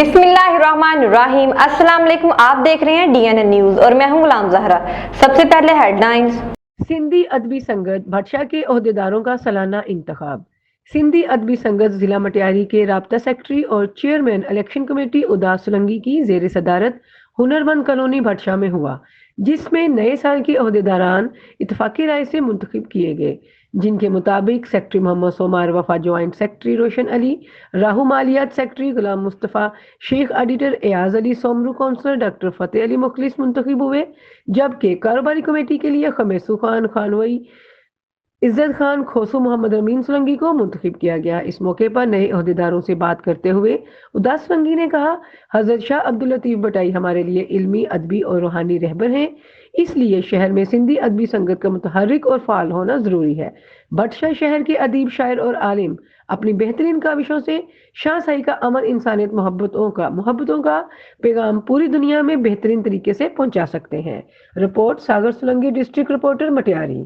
बिस्मिल्लाहिर्रहमानिर्रहीम। अस्सलाम वालेकुम। आप देख रहे हैं DNN न्यूज और मैं हूं गुलाम जहरा। सबसे पहले हेडलाइंस। सिंधी अदबी संगत भटशा के ओहदेदारों का सालाना इंतखाब। सिंधी अदबी संगत जिला मटियारी के राब्ता सेक्रेटरी और चेयरमैन इलेक्शन कमेटी उदास सोलंकी की जेर सदारत हुनरमंद कॉलोनी भटशा में हुआ, जिसमें नए साल के ओहदेदारान इत्तफाकी राय से मुंतखब किए गए, जिनके मुताबिक secretary Mohammad Soomar Wafa, joint secretary Roshan Ali, राहु मालियात secretary Ghulam Mustafa, Sheikh auditor Ayaz Ali, Soomro councillor doctor Fateh Ali Mukhlis मुंतखब हुए, जबकि कारोबारी कमेटी के लिए खमेसू खान खानवई, इज्जत खान, खोसू, मोहम्मद अमीन सोलंकी को मुंतखब किया गया। इस मौके पर नए अहदेदारों से बात करते हुए उदास सोलंकी ने कहा, हजरत शाह अब्दुल लतीफ बटाई हमारे लिए इल्मी, अदबी और रूहानी रहबर हैं, इसलिए शहर में सिंधी अदबी संगत का मुतहर्रिक और फाल होना जरूरी है। भटशा शहर के अदीब, शायर और आलिम अपनी बेहतरीन काविशों से शाहशाही का अमन, इंसानियत, मोहब्बतों का पैगाम पूरी दुनिया में बेहतरीन तरीके से पहुंचा सकते हैं। रिपोर्ट सागर सोलंकी, डिस्ट्रिक्ट रिपोर्टर, मटियारी।